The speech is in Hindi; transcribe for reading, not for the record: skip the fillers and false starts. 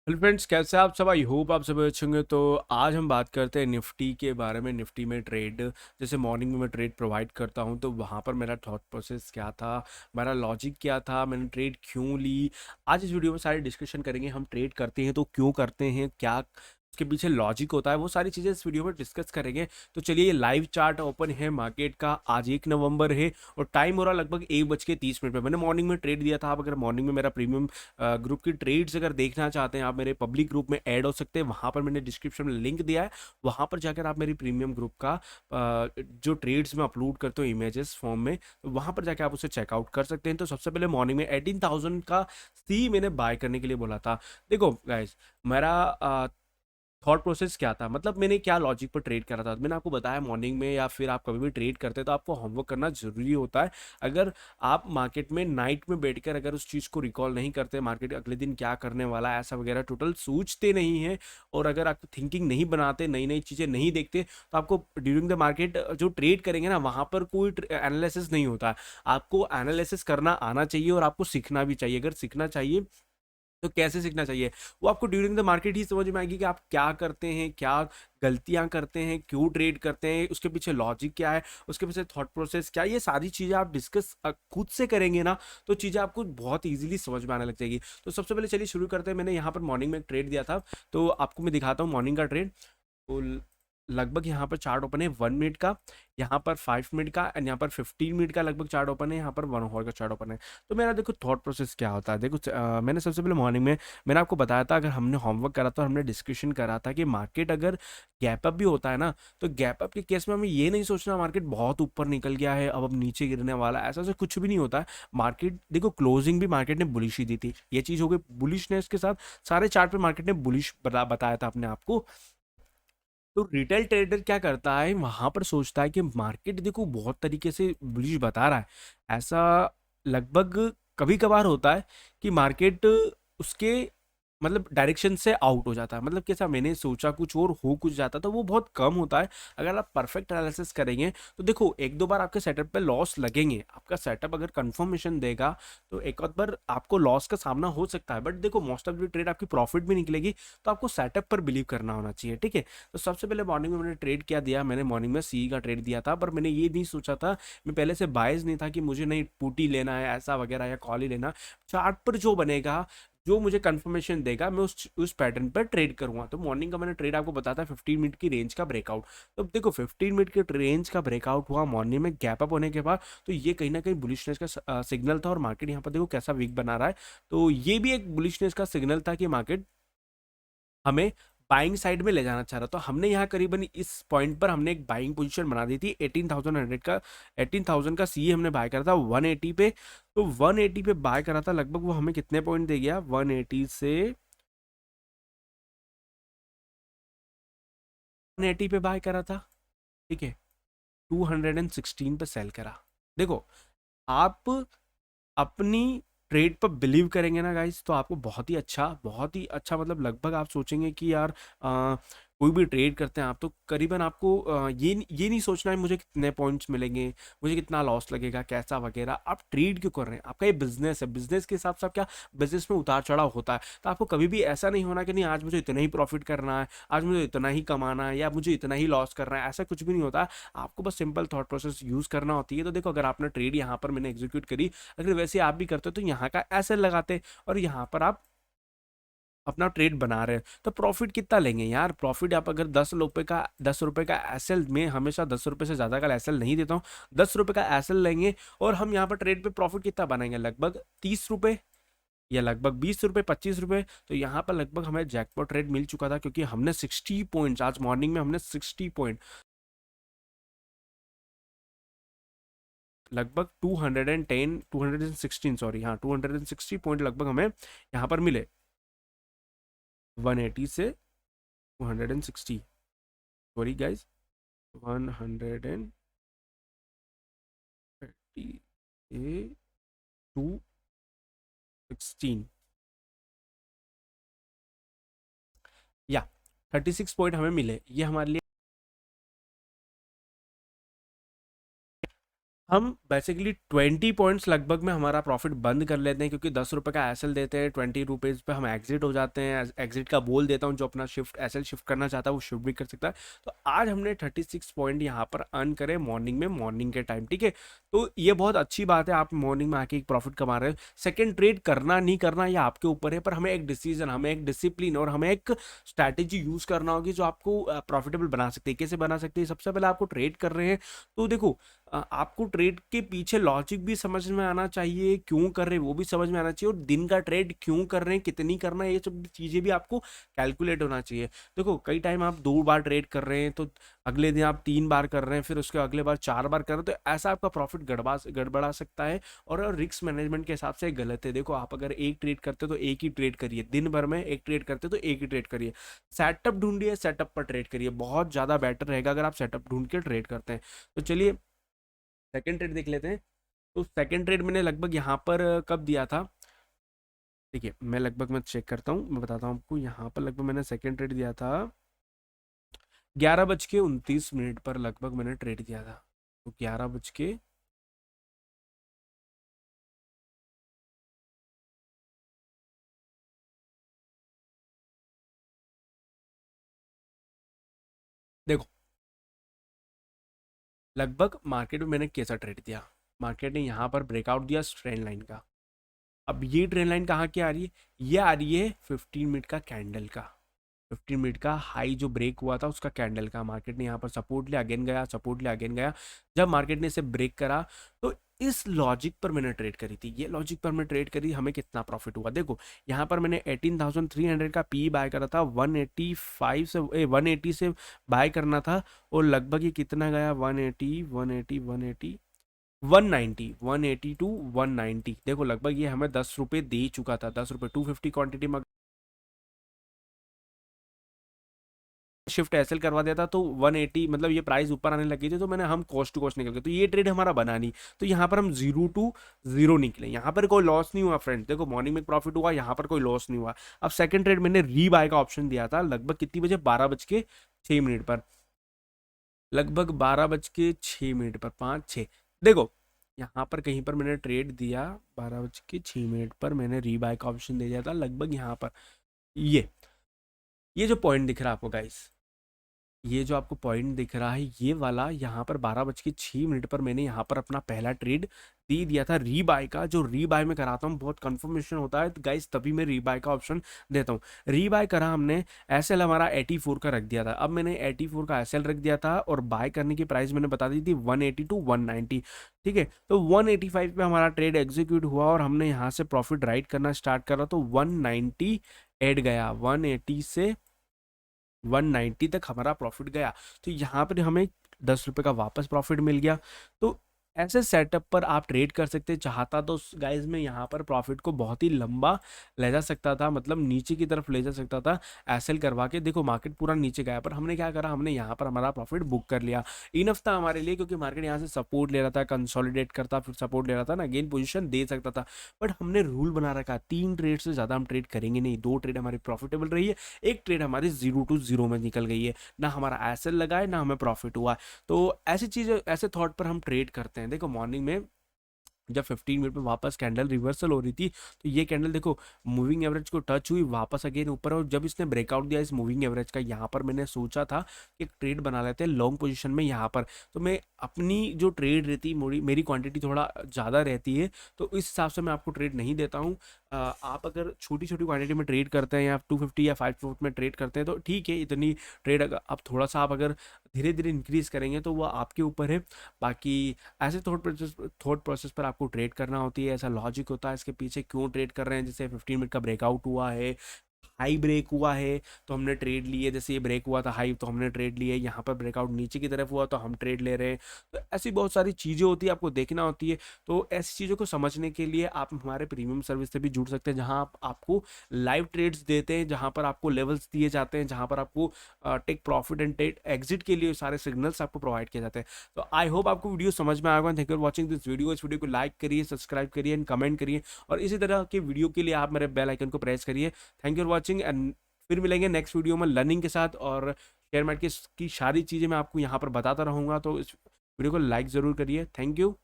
हेलो फ्रेंड्स, कैसे हैं आप सब? आई होप आप सब अच्छे होंगे। तो आज हम बात करते हैं निफ्टी के बारे में। निफ्टी में ट्रेड, जैसे मॉर्निंग में मैं ट्रेड प्रोवाइड करता हूं, तो वहां पर मेरा थॉट प्रोसेस क्या था, मेरा लॉजिक क्या था, मैंने ट्रेड क्यों ली। आज इस वीडियो में सारी डिस्कशन करेंगे। हम ट्रेड करते हैं तो क्यों करते हैं, क्या उसके पीछे लॉजिक होता है, वो सारी चीज़ें इस वीडियो में डिस्कस करेंगे। तो चलिए, ये लाइव चार्ट ओपन है मार्केट का। आज 1 नवंबर है और टाइम हो रहा लगभग 1:30 पे। मैंने मॉर्निंग में ट्रेड दिया था। आप अगर मॉर्निंग में मेरा प्रीमियम ग्रुप की ट्रेड्स अगर देखना चाहते हैं, आप मेरे पब्लिक ग्रुप में ऐड हो सकते हैं। वहां पर मैंने डिस्क्रिप्शन में लिंक दिया है। वहां पर जाकर आप मेरी प्रीमियम ग्रुप का जो ट्रेड्स में अपलोड करते हो इमेजेस फॉर्म में, तो वहां पर जाकर आप उसे चेकआउट कर सकते हैं। तो सबसे पहले मॉर्निंग में 18,000 का सी मैंने बाय करने के लिए बोला था। देखो गाइस, मेरा थॉट प्रोसेस क्या था, मतलब मैंने क्या लॉजिक पर ट्रेड करा था। मैंने आपको बताया, मॉर्निंग में या फिर आप कभी भी ट्रेड करते हैं तो आपको होमवर्क करना जरूरी होता है। अगर आप मार्केट में नाइट में बैठकर अगर उस चीज़ को रिकॉल नहीं करते, मार्केट अगले दिन क्या करने वाला है ऐसा वगैरह टोटल सोचते नहीं है, और अगर आप थिंकिंग नहीं बनाते, नई नई चीज़ें नहीं देखते, तो आपको ड्यूरिंग द मार्केट जो ट्रेड करेंगे ना, वहाँ पर कोई एनालिसिस नहीं होता है। आपको एनालिसिस करना आना चाहिए और आपको सीखना भी चाहिए। अगर सीखना चाहिए तो कैसे सीखना चाहिए, वो आपको ड्यूरिंग द मार्केट ही समझ में आएगी कि आप क्या करते हैं, क्या गलतियां करते हैं, क्यों ट्रेड करते हैं, उसके पीछे लॉजिक क्या है, उसके पीछे थॉट प्रोसेस क्या है। ये सारी चीजें आप डिस्कस खुद से करेंगे ना, तो चीजें आपको बहुत इजीली समझ में आने लग जाएगी। तो सबसे पहले चलिए शुरू करते हैं। मैंने यहाँ पर मॉर्निंग में एक ट्रेड दिया था, तो आपको मैं दिखाता हूँ मॉर्निंग का ट्रेड। तो लगभग यहाँ पर चार्ट ओपन है 1 मिनट का, यहाँ पर 5 मिनट का, एंड यहाँ पर 15 मिनट का लगभग चार्ट ओपन है, यहाँ पर 1 आवर का चार्ट ओपन है। तो मेरा देखो थॉट प्रोसेस क्या होता है। देखो मैंने सबसे पहले मॉर्निंग में मैंने आपको बताया था, अगर हमने होमवर्क करा था, हमने डिस्कशन करा था कि मार्केट अगर गैप अप भी होता है ना, तो गैप अप के केस में हमें ये नहीं सोचना मार्केट बहुत ऊपर निकल गया है, अब नीचे गिरने वाला है, ऐसा ऐसा कुछ भी नहीं होता है। मार्केट देखो, क्लोजिंग भी मार्केट ने बुलिश ही दी थी। ये चीज हो गई बुलिशनेस के साथ, सारे चार्ट पे मार्केट ने बुलिश बताया था अपने आप को। तो रिटेल ट्रेडर क्या करता है, वहां पर सोचता है कि मार्केट देखो बहुत तरीके से बुलिश बता रहा है। ऐसा लगभग कभी कभार होता है कि मार्केट उसके मतलब डायरेक्शन से आउट हो जाता है। मतलब कैसा, मैंने सोचा कुछ और हो कुछ जाता, तो वो बहुत कम होता है। अगर आप परफेक्ट एनालिसिस करेंगे तो देखो, एक दो बार आपके सेटअप पे लॉस लगेंगे। आपका सेटअप अगर कंफर्मेशन देगा तो एक आध बार आपको लॉस का सामना हो सकता है, बट देखो मोस्ट ऑफ द ट्रेड आपकी प्रॉफिट भी निकलेगी। तो आपको सेटअप पर बिलीव करना होना चाहिए, ठीक है। तो सबसे पहले मॉर्निंग में मैंने ट्रेड क्या दिया, मैंने मॉर्निंग में सी का ट्रेड दिया था, पर मैंने ये नहीं सोचा था, मैं पहले से बायस नहीं था कि मुझे नहीं पुटी लेना है ऐसा वगैरह या कॉल ही लेना। चार्ट पर जो बनेगा, जो मुझे कंफर्मेशन देगा, मैं उस पैटर्न पर ट्रेड करूंगा। तो मॉर्निंग का मैंने ट्रेड आपको बताया था 15 मिनट की रेंज का ब्रेकआउट। तो देखो 15 मिनट की रेंज का ब्रेकआउट हुआ मॉर्निंग में गैप अप होने के बाद, तो ये कहीं ना कहीं बुलिशनेस का सिग्नल था। और मार्केट यहाँ पर देखो कैसा वीक बना रहा है, तो ये भी एक बुलिशनेस का सिग्नल था कि मार्केट हमें बाइंग साइड में ले जाना चाह रहा। तो हमने यहाँ करीबन इस पॉइंट पर हमने एक बाइंग पोजीशन बना दी थी 18,100 का। 18,000 का सी हमने बाय करा था 180 पे। तो 180 पे बाय करा था, लगभग वो हमें कितने पॉइंट दे गया, 180 से 180 पे बाय करा था, ठीक है। 216 पे सेल करा। देखो, आप अपनी ट्रेड पर बिलीव करेंगे ना गाइस, तो आपको बहुत ही अच्छा, मतलब लगभग आप सोचेंगे कि यार कोई भी ट्रेड करते हैं आप, तो करीबन आपको ये नहीं सोचना है मुझे कितने पॉइंट्स मिलेंगे, मुझे कितना लॉस लगेगा, कैसा वगैरह। आप ट्रेड क्यों कर रहे हैं? आपका ये बिजनेस है, बिजनेस के हिसाब से आप क्या, बिजनेस में उतार चढ़ाव होता है। तो आपको कभी भी ऐसा नहीं होना कि नहीं आज मुझे इतना ही प्रॉफिट करना है, आज मुझे इतना ही कमाना है, या मुझे इतना ही लॉस करना है, ऐसा कुछ भी नहीं होता। आपको बस सिंपल थॉट प्रोसेस यूज करना होती है। तो देखो, अगर आपने ट्रेड यहाँ पर मैंने एग्जीक्यूट करी, अगर वैसे आप भी करते हो तो यहाँ का एसएल लगाते और यहाँ पर आप अपना ट्रेड बना रहे हैं, तो प्रॉफिट कितना लेंगे यार? प्रॉफिट आप अगर 10 रुपए का एसएल में, हमेशा 10 रुपए से ज्यादा का एसएल नहीं देता हूँ, 10 रुपए का एसएल लेंगे और हम यहाँ पर ट्रेड पे प्रॉफिट कितना बनाएंगे, लगभग 30 रुपए या लगभग 20 रुपए, 25 रुपए। तो यहाँ पर लगभग हमें जैकपॉट ट्रेड मिल चुका था, क्योंकि हमने 60 पॉइंट, आज मॉर्निंग में हमने 60 पॉइंट, लगभग 210, 216, सॉरी, हाँ 260 पॉइंट लगभग हमें यहाँ पर मिले 180 से 260, सॉरी गाइज, 130 ए 216, या 36 पॉइंट हमें मिले। ये हमारे लिए हम बेसिकली 20 पॉइंट्स लगभग में हमारा प्रॉफिट बंद कर लेते हैं, क्योंकि 10 रुपये का एसएल देते हैं, 20 रुपीज़ पे हम एग्जिट हो जाते हैं। एग्जिट का बोल देता हूँ, जो अपना शिफ्ट एसएल शिफ्ट करना चाहता है वो शिफ्ट भी कर सकता है। तो आज हमने 36 पॉइंट यहाँ पर अर्न करे मॉर्निंग में, मॉर्निंग के टाइम, ठीक है। तो ये बहुत अच्छी बात है, आप मॉर्निंग में आके एक प्रॉफिट कमा रहे हो। सेकेंड ट्रेड करना नहीं करना ये आपके ऊपर है, पर हमें एक डिसीजन, हमें एक डिसिप्लिन और हमें एक स्ट्रैटेजी यूज करना होगी जो आपको प्रॉफिटेबल बना सकती है। कैसे बना सकती है? सबसे पहले आपको ट्रेड कर रहे हैं तो देखो, आपको ट्रेड के पीछे लॉजिक भी समझ में आना चाहिए, क्यों कर रहे हैं वो भी समझ में आना चाहिए, और दिन का ट्रेड क्यों कर रहे हैं, कितनी करना है, ये सब चीज़ें भी आपको कैलकुलेट होना चाहिए। देखो, कई टाइम आप 2 बार ट्रेड कर रहे हैं, तो अगले दिन आप 3 बार कर रहे हैं, फिर उसके अगले बार 4 बार कर रहे हैं, तो ऐसा आपका प्रॉफिट गड़बड़ा सकता है, और रिस्क मैनेजमेंट के हिसाब से गलत है। देखो, आप अगर एक ट्रेड करते तो एक ही ट्रेड करिए, दिन भर में एक ट्रेड करते तो एक ही ट्रेड करिए। सेटअप ढूंढिए, सेटअप पर ट्रेड करिए, बहुत ज़्यादा बेटर रहेगा अगर आप सेटअप ढूंढ के ट्रेड करते हैं। तो चलिए सेकंड ट्रेड देख लेते हैं। तो सेकंड ट्रेड मैंने लगभग यहाँ पर कब दिया था, देखिए मैं चेक करता हूँ, मैं बताता हूँ आपको। यहाँ पर लगभग मैंने सेकंड ट्रेड दिया था 11:29 पर, लगभग मैंने ट्रेड दिया था। तो 11 बज के, देखो लगभग मार्केट में मैंने कैसा ट्रेड दिया, मार्केट ने यहाँ पर ब्रेकआउट दिया ट्रेंड लाइन का। अब ये ट्रेंड लाइन कहाँ की आ रही है? ये आ रही है 15 मिनट का कैंडल का, 15 मिनट का हाई जो ब्रेक हुआ था उसका कैंडल का। मार्केट ने यहाँ पर सपोर्ट लिया, अगेन गया, सपोर्ट लिया, अगेन गया। जब मार्केट ने इसे ब्रेक करा तो इस लॉजिक पर मैंने ट्रेड करी थी, ये लॉजिक पर मैं ट्रेड करी, हमें कितना प्रॉफिट हुआ देखो। यहाँ पर मैंने 18,300 का पी बाय करा था, 185 से 180 से बाय करना था, और लगभग ये कितना गया, 180 180 180 190 180 टू 190। देखो लगभग ये हमें 10 रुपये दे चुका था, 10 रुपये 250 क्वांटिटी में शिफ्ट एसएल करवा दिया था तो 180, मतलब ये प्राइस ऊपर आने लगी थी, तो मैंने हम कॉस्ट टू कॉस्ट निकल गए, तो ये ट्रेड हमारा बना नहीं। तो यहाँ पर हम 0 to 0 निकले, यहाँ पर कोई लॉस नहीं हुआ फ्रेंड्स। देखो मॉर्निंग में प्रॉफिट हुआ, यहाँ पर कोई लॉस नहीं हुआ। अब सेकंड ट्रेड मैंने री बाय का ऑप्शन दिया था लगभग कितनी बजे, 12:06 पर, लगभग 12:06 पर, 5 6, देखो यहाँ पर कहीं पर मैंने ट्रेड दिया, 12:06 पर मैंने री बाय का ऑप्शन दे दिया था लगभग यहाँ पर। ये जो पॉइंट दिख रहा है आपको गाइस, ये जो आपको पॉइंट दिख रहा है ये वाला, यहाँ पर 12:06 पर मैंने यहाँ पर अपना पहला ट्रेड दे दिया था री बाय का। जो री बाय में कराता हूँ बहुत कंफर्मेशन होता है तो गाइस, तभी मैं री बाय का ऑप्शन देता हूँ। री बाय करा हमने, एसएल हमारा 84 का रख दिया था। अब मैंने 84 का एसएल रख दिया था, और बाय करने की प्राइस मैंने बता दी थी 180 टू 190, ठीक है। तो 185 पे हमारा ट्रेड एग्जीक्यूट हुआ, और हमने यहाँ से प्रॉफिट राइट करना स्टार्ट करा, तो 190 एड गया, 180 से 190 तक हमारा प्रॉफिट गया। तो यहाँ पर हमें 10 रुपये का वापस प्रॉफिट मिल गया। तो ऐसे सेटअप पर आप ट्रेड कर सकते हैं। चाहता तो गाइज में यहाँ पर प्रॉफिट को बहुत ही लंबा ले जा सकता था, मतलब नीचे की तरफ ले जा सकता था एसएल करवा के। देखो मार्केट पूरा नीचे गया, पर हमने क्या करा, हमने यहाँ पर हमारा प्रॉफिट बुक कर लिया। इनफ था हमारे लिए, क्योंकि मार्केट यहाँ से सपोर्ट ले रहा था, कंसोलिडेट करता, फिर सपोर्ट ले रहा था ना, अगेन पोजीशन दे सकता था। बट हमने रूल बना रखा, 3 ट्रेड से ज़्यादा हम ट्रेड करेंगे नहीं। 2 ट्रेड हमारी प्रॉफिटेबल रही है, एक ट्रेड हमारी 0 to 0 में निकल गई है, ना हमारा एसएल लगा है ना हमें प्रॉफिट हुआ। तो ऐसी चीज़, ऐसे थॉट पर हम ट्रेड करते हैं। देखो मॉर्निंग में जब 15 मिनट में वापस कैंडल रिवर्सल हो रही थी, तो ये कैंडल देखो मूविंग एवरेज को टच हुई, वापस अगेन ऊपर, और जब इसने ब्रेकआउट दिया इस मूविंग एवरेज का, यहाँ पर मैंने सोचा था कि एक ट्रेड बना लेते हैं लॉन्ग पोजीशन में यहाँ पर। तो मैं अपनी जो ट्रेड रहती, मेरी क्वांटिटी थोड़ा ज़्यादा रहती है, तो इस हिसाब से मैं आपको ट्रेड नहीं देता हूँ। आप अगर छोटी छोटी क्वांटिटी में ट्रेड करते हैं, या 250 या 5 में ट्रेड करते हैं, तो ठीक है, इतनी ट्रेड अगर आप थोड़ा सा आप अगर धीरे धीरे इंक्रीज करेंगे तो वो आपके ऊपर है। बाकी ऐसे थॉट प्रोसेस पर आपको ट्रेड करना होती है, ऐसा लॉजिक होता है इसके पीछे क्यों ट्रेड कर रहे हैं। जैसे 15 मिनट का ब्रेकआउट हुआ है, हाई ब्रेक हुआ है तो हमने ट्रेड लिए, जैसे ये ब्रेक हुआ था हाई तो हमने ट्रेड लिए, यहाँ पर ब्रेकआउट नीचे की तरफ हुआ तो हम ट्रेड ले रहे हैं। तो ऐसी बहुत सारी चीज़ें होती है, आपको देखना होती है। तो ऐसी चीज़ों को समझने के लिए आप हमारे प्रीमियम सर्विस से भी जुड़ सकते हैं, जहाँ आप आपको लाइव ट्रेड्स देते हैं, जहाँ पर आपको लेवल्स दिए जाते हैं, जहाँ पर आपको take profit and take exit के लिए सारे सिग्नल्स आपको प्रोवाइड किए जाते हैं। तो आई होप आपको वीडियो समझ में आएगा। Thank you for watching this video. इस वीडियो को लाइक करिए, सब्सक्राइब करिए एंड कमेंट करिए, और इसी तरह के वीडियो के लिए आप मेरे बेल आइकन को प्रेस करिए। Thank you for watching, and फिर मिलेंगे नेक्स्ट वीडियो में लर्निंग के साथ, और शेयर मार्केट की सारी चीज़ें मैं आपको यहाँ पर बताता रहूँगा। तो इस वीडियो को लाइक ज़रूर करिए। Thank you.